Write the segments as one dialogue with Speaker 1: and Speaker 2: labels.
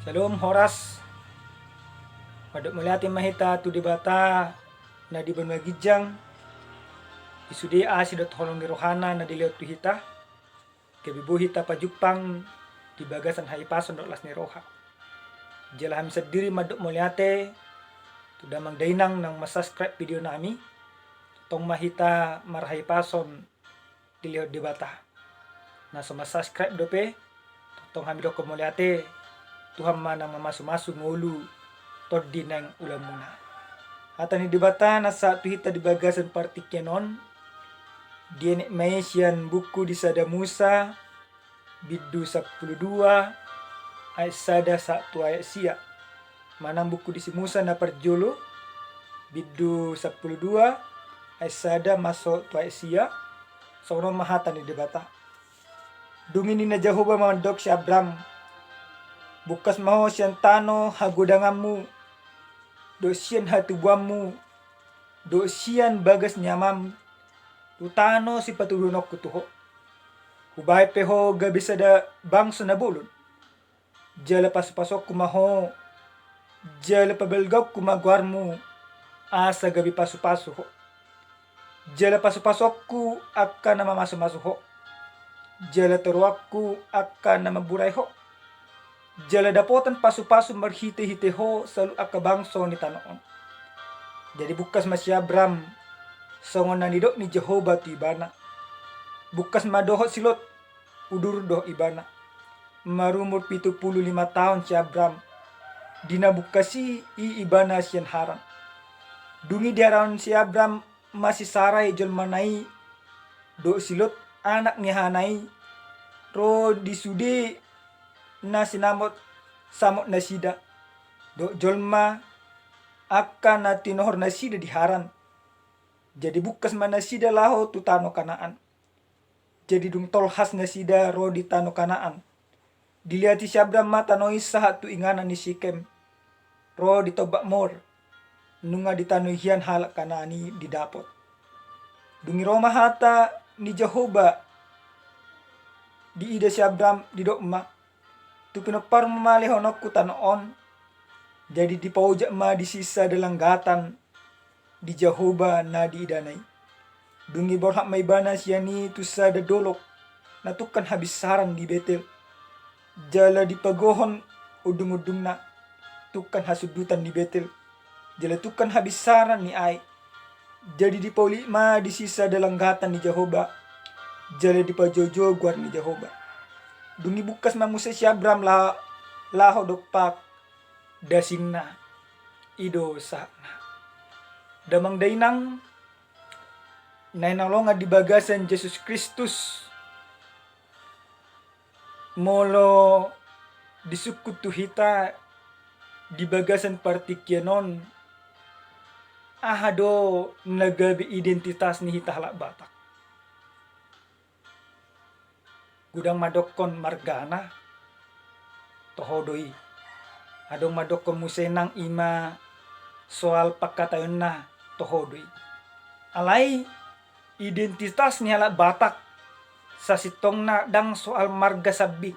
Speaker 1: Shalom horas. Pada melihat mahita tu debata na di benua gijang. Isudi asidot holong di rohana na dilihat tu hita. Kebibu hita pajupang di bagasan haipason dot las ni roha. Jala ham sendiri madok meliate tu damang dainang nang subscribe video nami. Tong mahita marhaipason dilihat debata. Na so subscribe dope tong hami dok meliate Tuhan mana mamasu-masu ngolu todi nang ulam muna. Hata ni debata na sa hita di bagasan partikenon. Dia nek maisian buku di sada Musa biddu 12 ayat sada 1 ayat sia. Manang buku di si Musa na perjolo biddu 12 ayat sada masuk tu ayat sia. Sono mahata ni debata. Dumini na Jehovah mandok si Abram. Bukas maho sian tano hagodanganmu, do sian hatubuammu, do sian bagas nyamam, tu tano si patulunok kutuho. Hubay peho gabi sada bangso na bulun. Jala pasok kumaho, jala pabelgaw kumagwarmu, asa gabi pasu-pasu ho. Jala pasok-pasokku akan na mamasu-masu ho. Jala teruakku akan na maburay ho. Jala dapotan pasu-pasu marhite-hite ho sa akabangso ni tanoon. Jadi bukas masya Abram songon nanidok ni Jehovah tu ibana. Bukas madoho silot udur doh ibana. Marumur 75 tahun si Abram. Dina bukasi i ibana sian haran. Dungi diaran si Abram masih sarai jol manai do silot anak ni hanai ro disude na sinamot samot nasida do jolma akan na tinohor nasida diharan. Jadi bukas manasida laho tu tano Kanaan. Jadi dung tolhas nasida ro di tano Kanaan. Diliati si Abram mata noi sahat tu ingana ni Sikem. Ro di tobak mor. Nunga di tano hian halak Kanaani didapot. Dungi Roma hata ni Jehovah di ida si Abram di dokma. Tu pinopar mamali honok ku tanoon. Jadi di paujak ma di sisa dalanggatan di Jehovah na di idanay. Dungi borhak may bana siyani tu sada dolok natukan habis saran di Betel. Jala di pagohon udung-udung na tukan hasudutan di Betel. Jala tukan habis saran ni ay. Jadi di pauli ma di sisa dalanggatan di Jehovah. Jala di pajojo guar ni Jehovah. Dungi bukas mamuse si Abram laho dokpak dasingna ido sahna. Damang dainang nainalonga di bagasan Yesus Kristus molo disukut tu hita di bagasan partikyanon ahado nagabi identitas ni hita halak batak. Gudang madokon margana tohodoi. Adong madokon musenang ima soal pakatayon na tohodoi. Alay identitas ni halak batak sa sitong na dang soal marga sabi.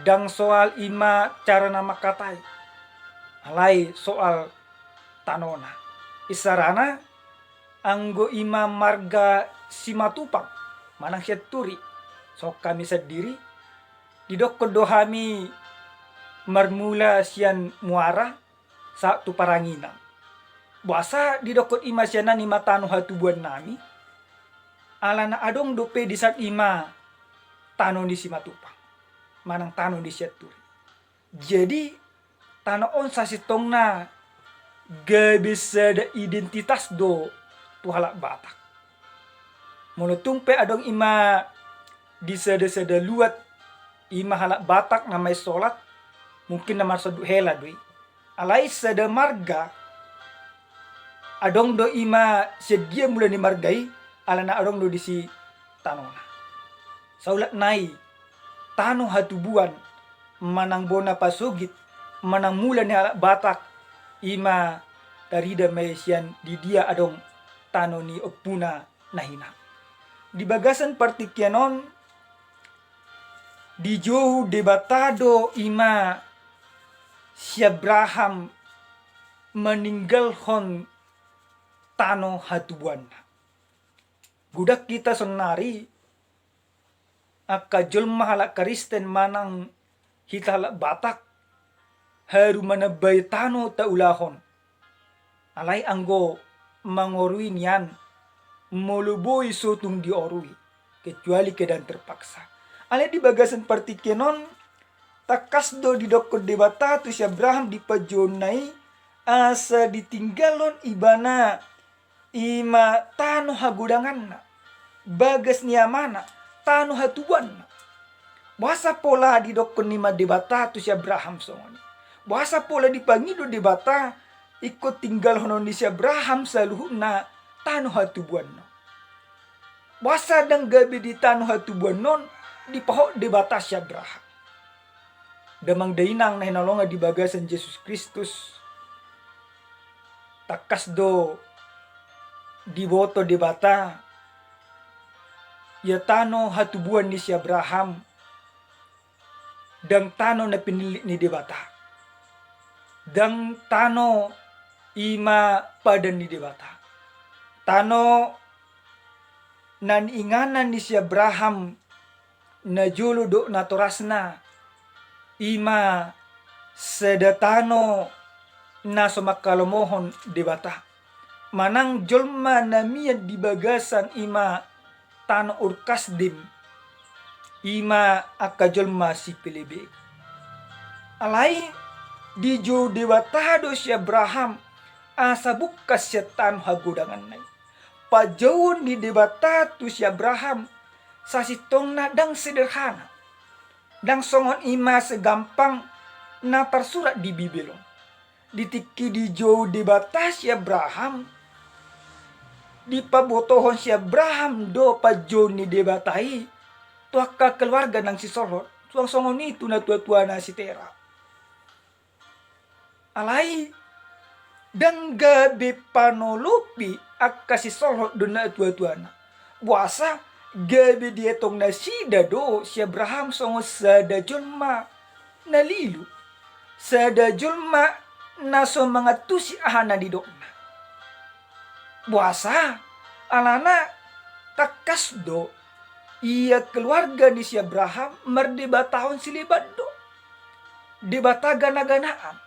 Speaker 1: Dang soal ima cara na makatay. Alay soal tanona. Isarana anggo ima marga simatupang manang siya turi. So kami sendiri didok dohami marmula sian muara sa tu paranginan. Buasa didokot ima siana ni matano hatubuan nami. Alana adong dope di saat ima tano di simatupang. Manang tano di siaturi. Jadi tanoon sa sitong na gabisa da identitas do tu halak batak. Mulutungpe adong ima di sada-sada luat ima halak batak na may solat mungkin na marsadu hela doi. Alay sada marga adong do ima sedia mula ni margai alana adong do di si tanona. Saulat nai tano hatubuan manang bona pasugit manang mula ni halak batak ima tarida may sian di dia adong tano ni opuna nahina. Di bagasan partikyanon di jauh debatado ima si Abraham meninggalkan tano hatubuan. Budak kita sonari aka jelma halak Kristen manang hita halak Batak haru mana bay tano ta ulahon. Alai anggo mangorui nian moluboi sotung diorui kecuali keadaan terpaksa. Alai di bagasan partikenon takas do di dokod debata tu si Abraham di pajonai asa ditinggalon ibana ima tano hagudangan bagas niamana tano hatuan. Bahasa pola di dokon nima debata tu si Abraham songoni. Bahasa pola di pangido debata ikut tinggal honon di si Abraham saluhna tano hatubuan. Bahasa dang gabi di tano hatubuan non di pahok debata si Abraham. Damang dainang na hinalonga di bagasan Yesus Kristus. Takas do di boto debata ya tano hatubuan ni si Abraham dang tano na pinilit ni debata dang tano ima padan ni debata tano nan inganan ni si Abraham na julu do na torasna ima sedatano na sumakalomohon debata manang jolma na miad di bagasan ima tano urkasdim ima akajolma si pilibig. Alai di jo dewatado si Abraham asa bukas siya tano hagudangan nai. Pajawon di debata tu si Abraham sa sitong na dang sederhana. Dang songon ima segampang na tersurat di Bibelon. Ditiki di jo debata si Abraham di pabotohon si Abraham do pajon ni debatai tuaka keluarga ng si Solot tuang songon itu na tua-tua na si Tera. Alai dang gabi panolopi akka si Solot do na tua-tua na. Buasa gabi dietong na sida do si Abraham songon sada julma nalilu. Sada julma na so mga tusi ahana di do na. Buasa alana takas do ia keluarga ni si Abraham merdebatahon silibat do. Debata gana-ganaan.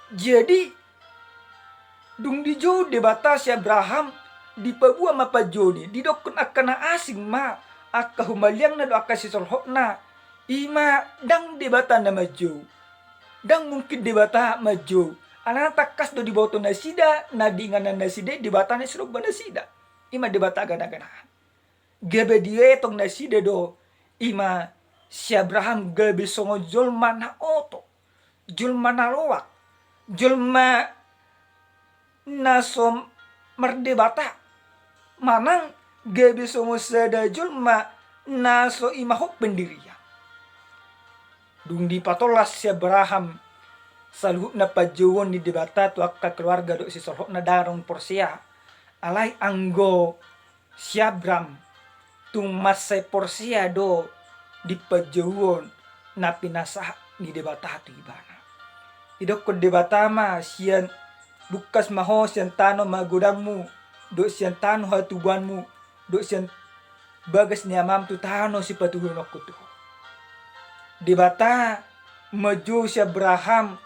Speaker 1: Jadi dung di jo debata si Abraham di pabua mapajoni di dokon akan na asing ma akka humaliang na do akka si Solhok na ima dang debata na maju. Dang mungkin debata maju. Alana takas do di boto na sida na dinganan na sida debata na silog na sida. Ima debata gana-ganaan. Gabe dia tong na sida do ima si Abraham gabe songo julma na oto. Julma na loak. Julma na som merdebata. Manang gabe songo sada julma na so ima hok pendirian. Dung di patolas si Abraham saluhut na pajawon ni debata tu akka keluarga do si Solhok na darong porsia. Alai anggo si Abram tu masay porsia do di pajawon na pinasa ni debata tu ibana. Idok ko debata ma siyan bukas maho siyan tano magudangmu do siyan tano hatubanmu do siyan bagas ni amam tu tano si patuhon ako tu. Debata maju si Abraham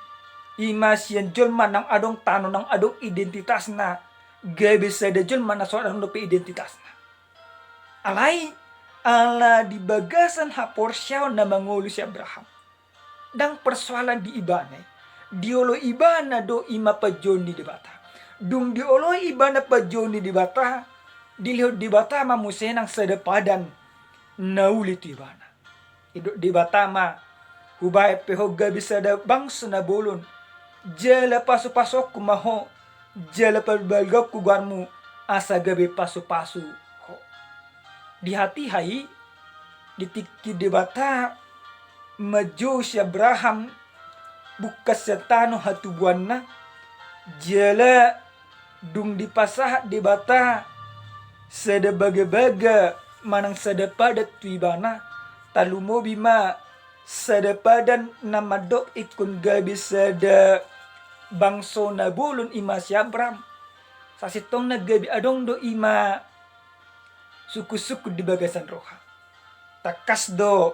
Speaker 1: ima siyan julma ng adong tano ng adong identitas na gabi sa da julma na soarang lupa identitas na. Alay ala di bagasan hapor siyaw na mangulo si Abraham. Dang persoalan di ibane. Diolo ibana do ima pajon di debata. Dung diolo ibana pajon di debata. Dilihat debata mamusenang sedepadan naulit ibana. Idok debata ma hubay peho gabi sa da bangsa na bolon. Jala paso-pasok kumaho. Jala palbalgap kugarmu asa gabi paso-paso ho. Di hati hai ditiki debata maju si Abraham bukas sa tano hatubuan na jala dung dipasah debata sada baga-baga manang sada padat tuibana talumo bima sada padan nama dok ikun gabi sada bangso na bulun ima si Abram. Sasitong na gabi adong do ima suku-suku di bagasan roha. Takas do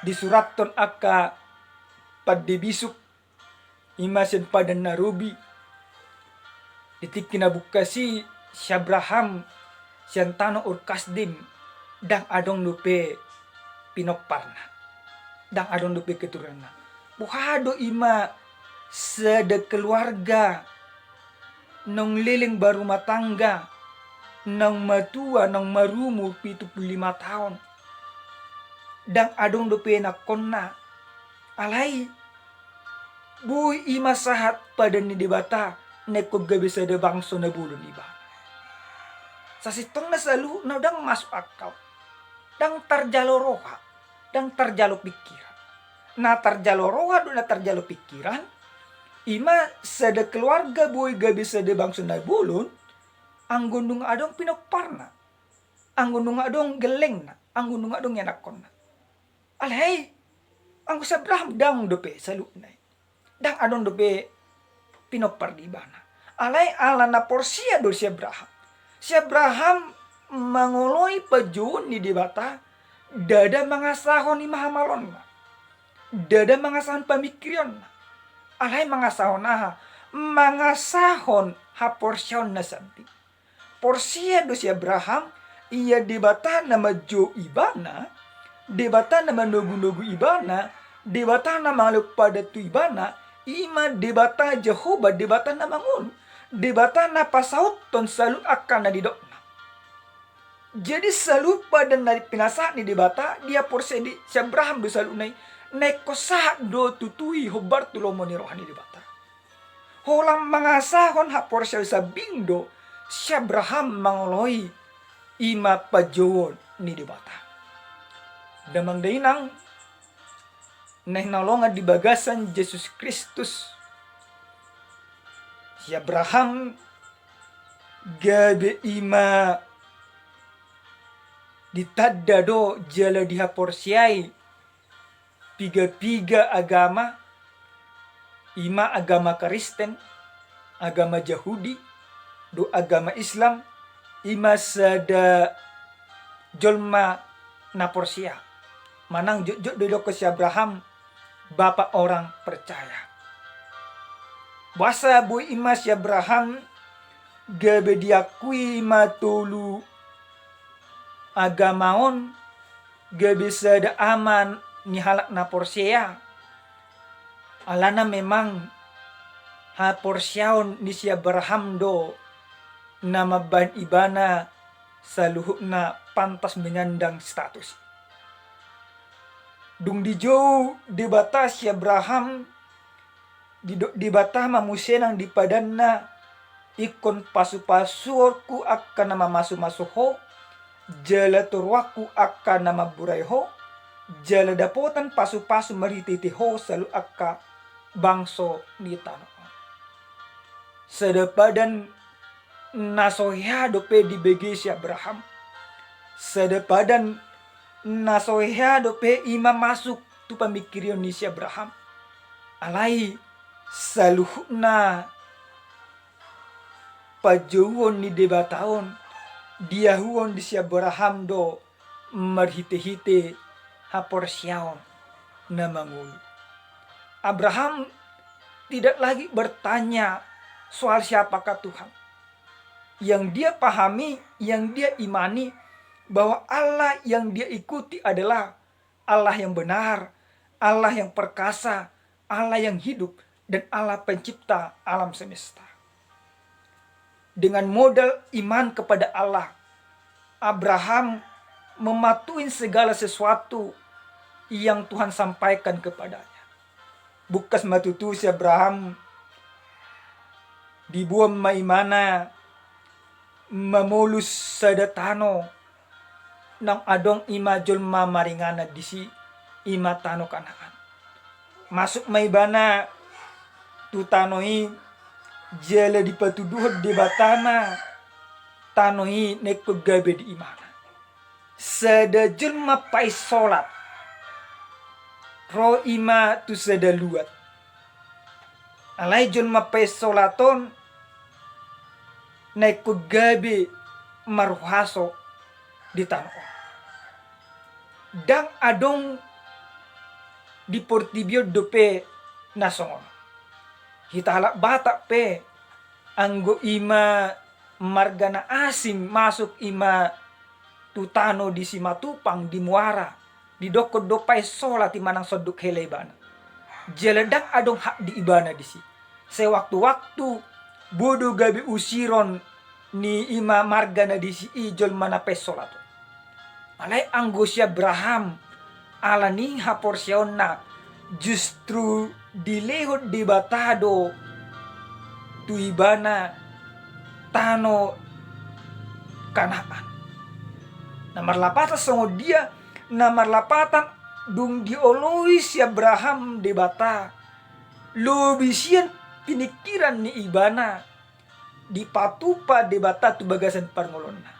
Speaker 1: disuraton aka padibisuk ima sen padan narubi. Detik kinabukasi si Abraham sian tano urkasdim dang adong lupe pinokparna. Dang adong lupe keturunan. Buhado ima sada keluarga nong liling baru matangga nang matua nang marumu 75 tahun. Dang adong lupe nakonna. Alai bui ima sahat pada ni debata neko gabi sada bangso na bulun iba. Sasitong na salu na dang masuk akal. Dang tarjalo roha. Dang tarjalo pikiran. Na tarjalo roha do na tarjalo pikiran. Ima sada keluarga bui gabi sada bangso na bulun. Ang gunung adong pinokparna. Ang gunung adong geleng na. Ang gunung adong yanakon na. Alhay. Ang Abraham dang dope salu na. Dang adong dope pinokpar di bana. Alay ala na porsia do si Abraham. Si Abraham mangoloi pajun ni dibata. Dada mangasahon ni mahamalon na. Dada mangasahon pamikiran na. Alay mangasahon na. Mangasahon ha porsyon na santi. Porsia do si Abraham. Ia dibata nama jo ibana. Dibata nama nugu-nugu ibana. Dibata nama pada tu ibana. Ima debata Jehovah debata na mangun. Debata na pasauton selalu akan na didokna. Jadi selalu pada nari pinasa ni debata dia porse di si Abraham do selalu nai nekosa do tutui hobar tulomoni rohani debata. Holam mangasahon ha porse sa bindo si Abraham mangoloi ima pajowon ni debata. Damang dainang nolongan di bagasan Yesus Kristus. Si Abraham gabe ima ditadda do jala dihaporsiai piga-piga agama. Ima agama Kristen, agama Yahudi, do agama Islam. Ima sada jolma na porsia. Manang jujur do si Abraham bapak orang percaya. Basa bui ima si Abraham gabe diakui matulu agamaon gabe sada aman ni halak na porsia. Alana memang ha porsiaon ni si Abraham do nama ban ibana saluhuk na pantas menyandang status. Dung dijauh debata si Abraham di bata mamusenang di padanna ikon pasu-pasurku akan nama masu-masuho jala turwaku akan nama buraiho jala dapotan pasu-pasu marititiho selalu akka bangso ni tanah. Sedepadan nasohya dope di begi si Abraham. Sedepadan nasohya dope ima masuk tu pemikiran ni si Abraham. Alai saluhna pajauon ni debataon diahuon di si Abraham do marhite-hite haporsiaon na mangulu. Abraham tidak lagi bertanya soal siapakah Tuhan. Yang dia pahami, yang dia imani bahwa Allah yang dia ikuti adalah Allah yang benar, Allah yang perkasa, Allah yang hidup, dan Allah pencipta alam semesta. Dengan modal iman kepada Allah, Abraham mematuhi segala sesuatu yang Tuhan sampaikan kepadanya. Bukas matutu si Abraham dibuam maimana mamulus sadatano nang adong ima julma maringana disi ima tano Kanaan. Masuk maibana tutanoi jala dipatuduhod di batana tanoi neko gabe di imana. Sada julma pai solat ro ima tu sedaluat. Alay jon mapesolaton na gabi maruhaso di tanah. Dang adong di Portibio dope nasongon. Hitala bata pe anggo ima margana asing masuk ima tutano di Simatupang di Muara di doko dopai sola ti manang soduk hele ibana. Jeledang adong hak di ibana di si. Sewaktu-waktu bodo gabi usiron ni ima margana di si ijol mana pesolato. Alay anggo si Abraham ala ning haporsion na justru dilehot di batado tu ibana tano Kanaan. Namar lapatan songo dia namar lapatan dung dioloi si Abraham di bata lobisian pinikiran ni ibana di patupa di bata tu bagasan parngolonna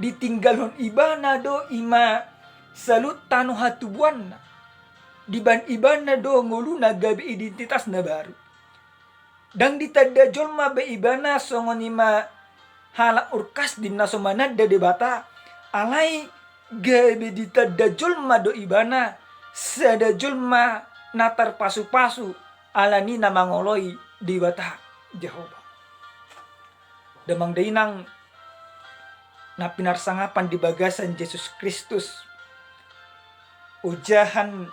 Speaker 1: ditinggalon ibana do ima salut tano hatubuan di ban ibana do ngoluna gabi identitas na baru dang ditada jolma be ibana songon ima hala urkas di nasomanad de bata alai gabi ditada jolma do ibana sada jolma natar pasu-pasu alani na mangoloi di bata Jehova. Damang dainang na pinarsangapan di bagasan Yesus Kristus. Ujahan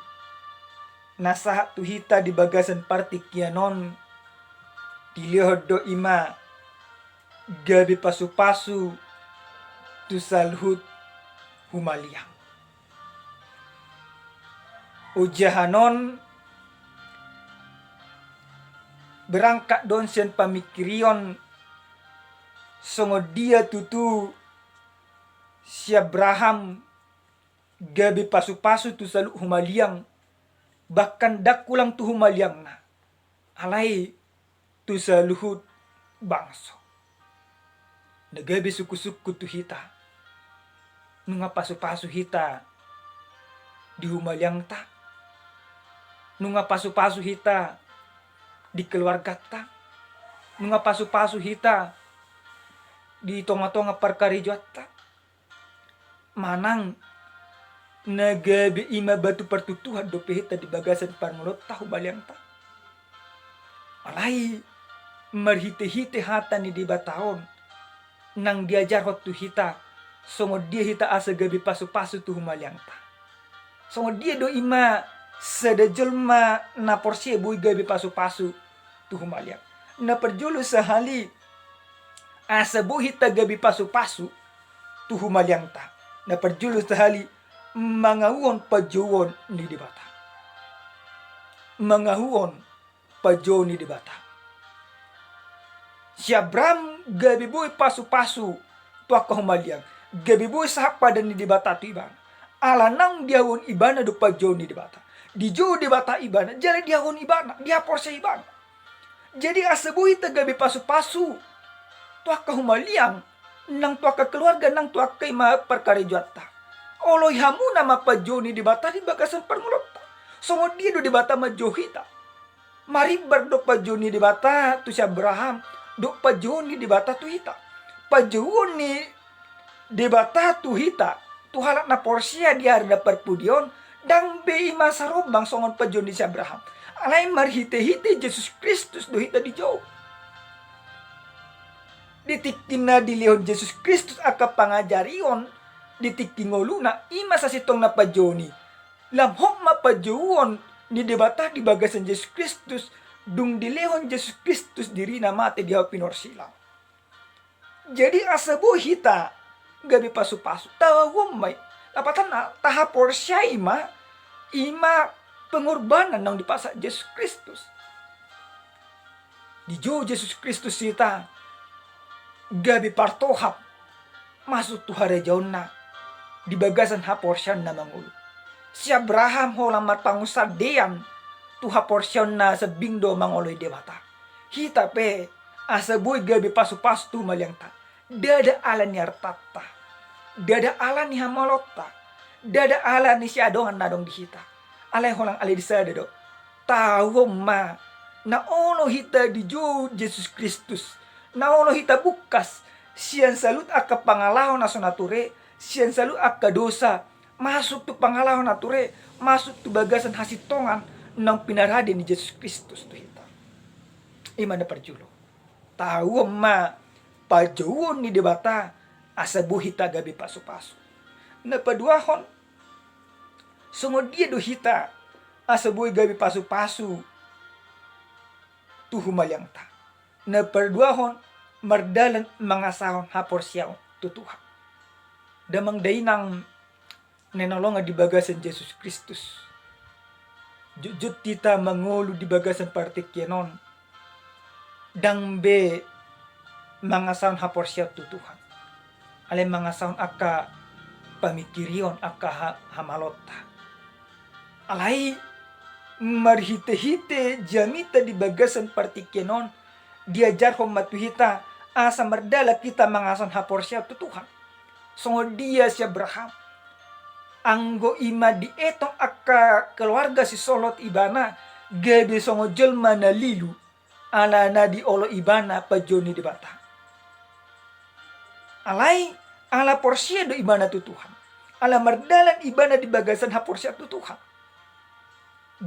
Speaker 1: nasaha tuhita di bagasan partikyanon dilihod do ima gabi pasu-pasu tu salhut humaliang. Ujahanon berangkat don sen pamikirion songo dia tutu si Abraham gabi pasu-pasu tu salu humaliang bahkan dakulang tu humaliang na alai tu saluhut bangso nagabi suku-suku tu hita nunga pasu-pasu hita di humaliang ta nunga pasu-pasu hita di keluarga ta nunga pasu-pasu hita di tonga-tonga parkarijot ta manang nagabi ima batu pertutuhan dope hita di bagasan parmulot ta humaliang ta alai marhite-hite hata ni di bataon nang diajar hotu hita songo dia hita asa gabi pasu-pasu tu humaliang ta songo dia do ima sadajolma na porsi bui gabi pasu-pasu tu humaliang na perjulu sahali asa buhita gabi pasu-pasu tu humaliang ta na perjulu sahali mangahuon pajuon ni di bata mangahuon pajuon ni di bata si Abraham gabi bui pasu-pasu tu akka humaliang gabi bui sapa dan ni di bata tu ibang alanang diawon ibana do pajuon ni di bata di jo di bata ibana jale diawon ibana dia porsi ibana jadi asabuhi tagabi pasu-pasu tu akka humaliang nang tu akka keluarga nang tu akka ima perkarejata oloy hamuna mapajoni di bata di bagasan permulota songo dia do di bata majohita mari berdo pajoni di bata tu si Abraham do pajoni di bata tu hita pajoni di bata tu hita tu halak na porsia dia ada perpudion dang be ima sarobang songon pajoni si Abraham alay marhite-hite Yesus Kristus do hita di jauh ditikin na dilihon Yesus Kristus aka pangajarion ditikin ngoluna ima sa sitong na pajoni lamhok mapajuon ni debata di bagasan Yesus Kristus dung dilihon Yesus Kristus diri na mate dia pinorsilang jadi asabu hita gabi pasu-pasu tawagom may lapatan na tahapor siya ima pengorbanan nang dipasa Yesus Kristus di jo Yesus Kristus sita gabi partohap masuk tu harajaon na di bagasan haporsyan na mangulo si Abraham holamar pangusadean tu haporsyan na sa bingdo mangoloy debata hita pe asaboy gabi pasu-pasu tu maliangta dada ala ni artata dada ala ni hamalotta dada ala ni si adongan nadong di hita alai holang alai disada do. Tahu ma na ono hita di jo Yesus Kristus. Na ono hita bukas. Sian salut aka pangalahon na sonature. Sian salut aka dosa. Masuk tu pangalahon nature. Masuk tu bagasan hasitongan. Nang pinarade ni Yesus Kristus tu hita. Imana perjulo. Tahu ma pajuon ni debata. Asa buhita gabi pasu-pasu. Na paduahon. Sungo dia do hita. Asa buhi gabi pasu-pasu. Tuhu malyangta. Na perduahon. Mardalan mangasahon haporsiyaw tutuha. Damang dainang nenolonga di bagasan Yesus Kristus. Jujut kita mangulu di bagasan partikyenon. Dangbe mangasahon haporsiyaw tutuha. Alay mangasahon aka pamikirion aka hamalota. Alay marhite-hite jamita di bagasan partikyenon. Diajar hom matuhita asa merdala kita mangason haporsya tu Tuhan. Songo dia si Abraham. Anggo ima di etong aka keluarga si Solot ibana. Gede songo jelma na lilu. Ala na di olo ibana pajoni di bata. Alai ala porsya do ibana tu Tuhan. Ala merdalan ibana di bagasan haporsya tu Tuhan.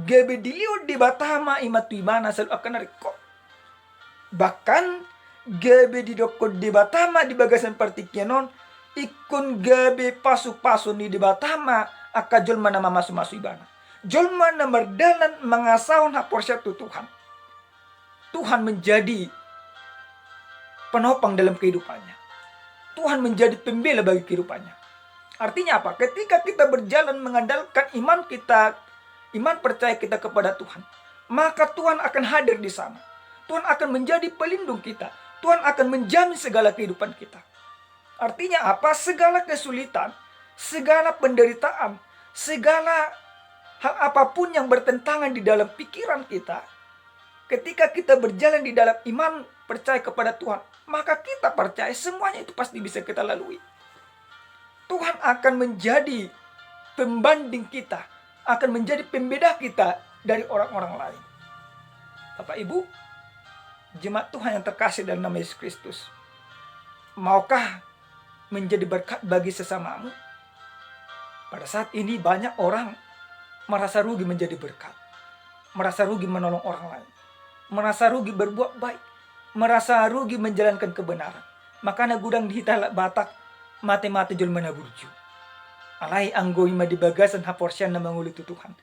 Speaker 1: Gebe diliu di batama ima tu ibana selalu akan reko. Bahkan gabe di dokod di batama di bagasan partikyenon ikun gabe pasu-pasu ni di batama aka jolma nama masu-masu ibana. Jolma na merdalan mangasahon haporsya tu Tuhan. Tuhan menjadi penopang dalam kehidupannya. Tuhan menjadi pembela bagi kehidupannya. Artinya apa? Ketika kita berjalan mengandalkan iman kita, iman percaya kita kepada Tuhan, maka Tuhan akan hadir di sana. Tuhan akan menjadi pelindung kita. Tuhan akan menjamin segala kehidupan kita. Artinya apa? Segala kesulitan, segala penderitaan, segala hal apapun yang bertentangan di dalam pikiran kita. Ketika kita berjalan di dalam iman percaya kepada Tuhan, maka kita percaya semuanya itu pasti bisa kita lalui. Tuhan akan menjadi pembanding kita, akan menjadi pembeda kita dari orang-orang lain. Bapak Ibu, jemaat Tuhan yang terkasih dalam nama Yesus Kristus, maukah menjadi berkat bagi sesamamu? Pada saat ini banyak orang merasa rugi menjadi berkat, merasa rugi menolong orang lain, merasa rugi berbuat baik, merasa rugi menjalankan kebenaran. Makanya gudang dihita batak mati-mati jul menaburju. Alai anggoi ma di bagasan haporsyan na mangulit Tuhan.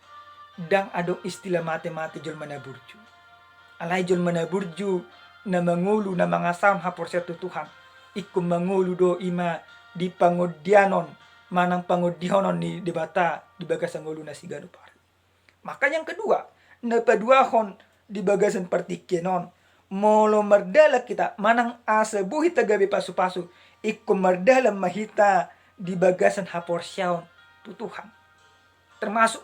Speaker 1: Dang adong istilah mati-mati jul menaburju. Alay jol manaburju na mangulu na mangasahon haporsya tu Tuhan. Ikum mangulu do ima di pangodianon. Manang pangodianon ni debata di bagasan ngulu na sigano pare. Maka yang kedua, na paduahon di bagasan partikyenon. Molo merdala kita manang asa buhi tagabi pasu-pasu. Ikum merdala mahita di bagasan haporsyaon tu Tuhan. Termasuk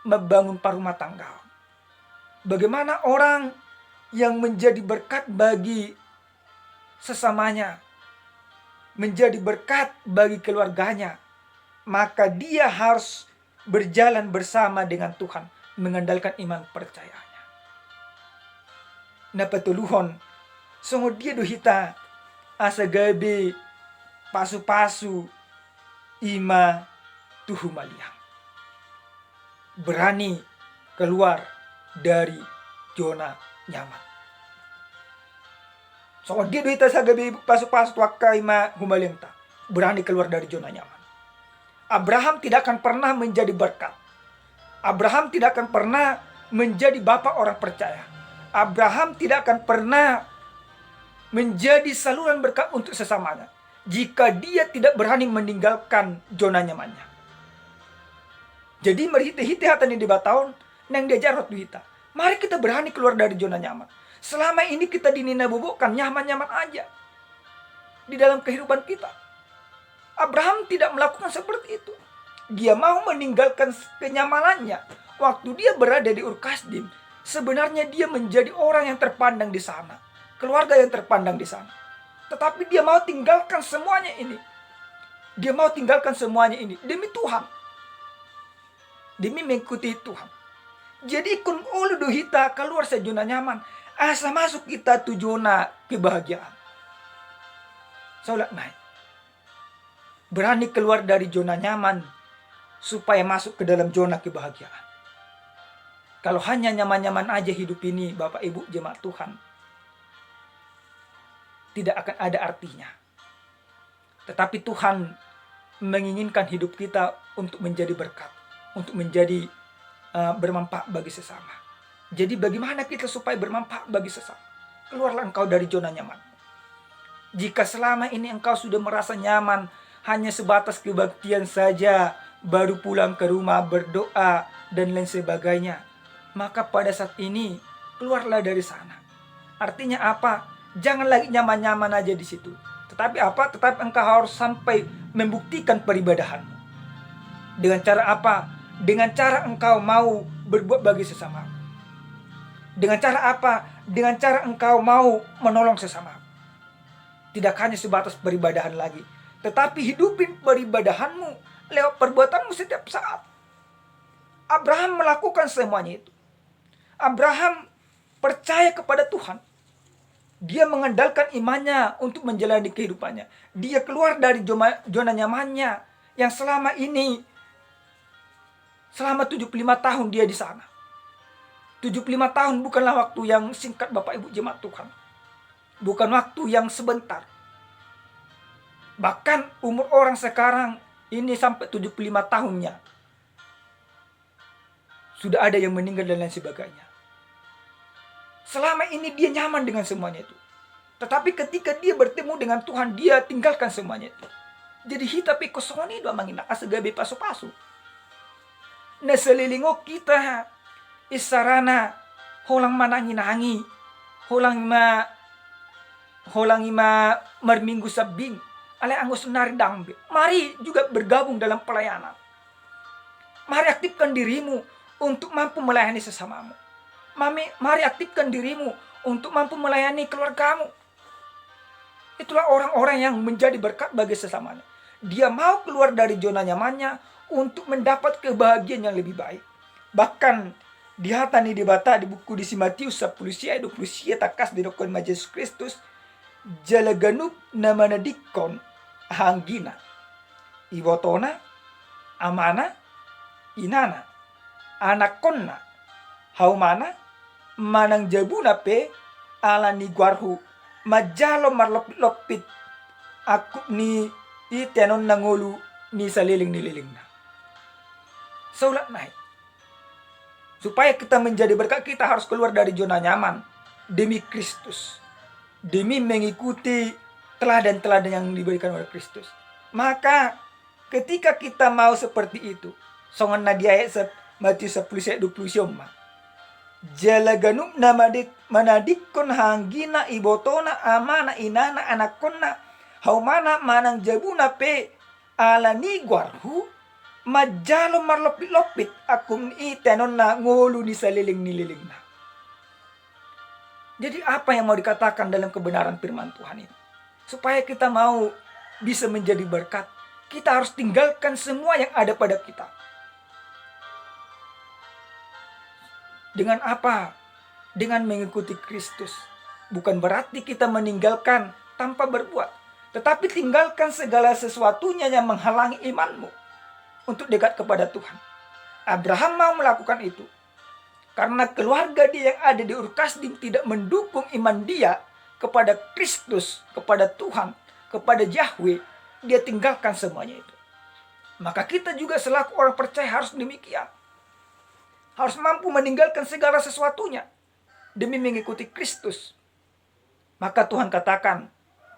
Speaker 1: membangun parumah tangga. Bagaimana orang yang menjadi berkat bagi sesamanya, menjadi berkat bagi keluarganya, maka dia harus berjalan bersama dengan Tuhan, mengandalkan iman percayanya. Na patuluhon, sungguh dia dohita asa gabi pasu-pasu ima tuhu maliang. Berani keluar dari zona nyaman. So dia dohita sa gabi pasu-pasu wakka ima humalingta. Berani keluar dari zona nyaman. Abraham tidak akan pernah menjadi berkat. Abraham tidak akan pernah menjadi bapak orang percaya. Abraham tidak akan pernah menjadi saluran berkat untuk sesamanya jika dia tidak berani meninggalkan zona nyamannya. Jadi merhite-hite hatan di batahun nang diajar waktu kita. Mari kita berani keluar dari zona nyaman. Selama ini kita dininabubukan nyaman-nyaman aja di dalam kehidupan kita. Abraham tidak melakukan seperti itu. Dia mau meninggalkan kenyamanannya. Waktu dia berada di Ur Kasdim, sebenarnya dia menjadi orang yang terpandang di sana, keluarga yang terpandang di sana. Tetapi dia mau tinggalkan semuanya ini. Dia mau tinggalkan semuanya ini demi Tuhan. demi mengikuti Tuhan. Jadi kun ulu do hita keluar sa zona nyaman, asa masuk kita tu zona kebahagiaan. Saulat naik. Berani keluar dari zona nyaman supaya masuk ke dalam zona kebahagiaan. Kalau hanya nyaman-nyaman aja hidup ini, Bapak Ibu jemaat Tuhan, tidak akan ada artinya. Tetapi Tuhan menginginkan hidup kita untuk menjadi berkat, untuk menjadi bermanfaat bagi sesama. Jadi bagaimana kita supaya bermanfaat bagi sesama? Keluarlah engkau dari zona nyaman. Jika selama ini engkau sudah merasa nyaman, hanya sebatas kebaktian saja, baru pulang ke rumah berdoa dan lain sebagainya, maka pada saat ini keluarlah dari sana. Artinya apa? Jangan lagi nyaman-nyaman aja di situ. Tetapi apa? Tetapi engkau harus sampai membuktikan peribadahanmu. Dengan cara apa? Dengan cara engkau mau berbuat bagi sesama. Dengan cara apa? Dengan cara engkau mau menolong sesama. Tidak hanya sebatas peribadahan lagi, tetapi hidupin peribadahanmu lewat perbuatanmu setiap saat. Abraham melakukan semuanya itu. Abraham percaya kepada Tuhan. Dia mengandalkan imannya untuk menjalani kehidupannya. Dia keluar dari zona nyamannya yang selama ini, selama 75 tahun dia di sana. 75 tahun bukanlah waktu yang singkat, Bapak Ibu jemaat Tuhan. Bukan waktu yang sebentar. Bahkan umur orang sekarang ini sampai 75 tahunnya, sudah ada yang meninggal dan lain sebagainya. Selama ini dia nyaman dengan semuanya itu. Tetapi ketika dia bertemu dengan Tuhan, dia tinggalkan semuanya itu. Jadi hitapi kosongan itu mangina asagabe pasu-pasu. Naselilingo kita isarana holang mananginangi, holang ima marminggu sabing, ale anggos nari dambe. Mari juga bergabung dalam pelayanan. Mari aktifkan dirimu untuk mampu melayani sesamamu. Mari aktifkan dirimu untuk mampu melayani keluargamu. Itulah orang-orang yang menjadi berkat bagi sesamanya. Dia mau keluar dari zona nyamannya untuk mendapat kebahagiaan yang lebih baik. Bahkan di hatani dibata di buku di Matius 10 ayat 20 takas di dokon Yesus Kristus, jalaganup namana dikon hanggina ibotona amana inana anakonna haumana manang jabuna pe alani guarhu majalo marlopit aku ni itenon nangulu ni saliling na. Saulat naik. Supaya kita menjadi berkat, kita harus keluar dari zona nyaman demi Kristus, demi mengikuti teladan-teladan yang diberikan oleh Kristus. Maka ketika kita mau seperti itu, songan nadia ayat Matius 10 ayat 20 jalaganup namadik manadikon hanggina ibotona amana inana anakonna haumana manang jabuna pe alani guarhu majalo marlopit-lopit akum itenon na ngolu ni saliling na. Jadi apa yang mau dikatakan dalam kebenaran firman Tuhan ini? Supaya kita mau bisa menjadi berkat, kita harus tinggalkan semua yang ada pada kita. Dengan apa? Dengan mengikuti Kristus. Bukan berarti kita meninggalkan tanpa berbuat, tetapi tinggalkan segala sesuatunya yang menghalangi imanmu untuk dekat kepada Tuhan. Abraham mau melakukan itu karena keluarga dia yang ada di Ur Kasdim tidak mendukung iman dia kepada Kristus, kepada Tuhan, kepada Yahweh. Dia tinggalkan semuanya itu. Maka kita juga selaku orang percaya harus demikian. Harus mampu meninggalkan segala sesuatunya demi mengikuti Kristus. Maka Tuhan katakan,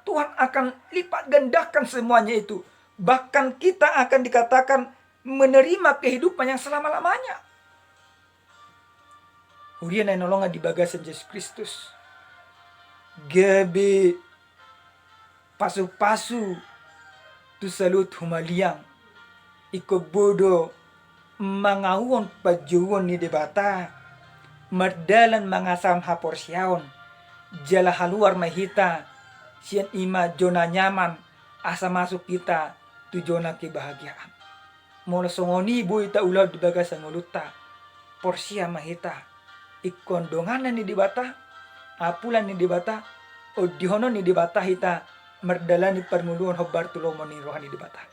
Speaker 1: Tuhan akan lipat gandakan semuanya itu. Bahkan kita akan dikatakan menerima kehidupan yang selama-lamanya. Urian ay nolongan di bagasan Yesus Kristus. Gabi pasu-pasu tu salut humaliang. Ikobodo mangawon pajuwon ni debata. Mardalan mangasam haporsyaon. Jala haluar mahita. Sian ima zona nyaman. Asa masuk kita tu zona kebahagiaan. Mola songoni bu ita ulah di bagas nguluta porsia mahita ikon dongana ni dibata apulan ni dibata o dihono ni dibata hita merdalani permuluan hobar tulomo ni rohani dibata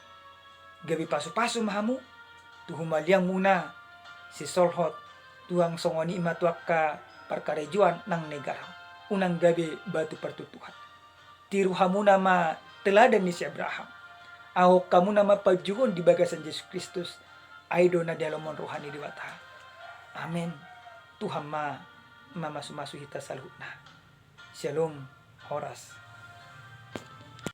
Speaker 1: gabi pasu-pasu mahamu tuhumaliang muna si solhot tuang songoni imatuaka perkarejuan nang negara unang gabi batu pertutuhan tiru hamuna ma teladan ni si Abraham ahok kamu nama pajuhon di bagasan Yesus Kristus aido na dialomon rohani dibata amin Tuhan ma masu-masu hita salutna shalom horas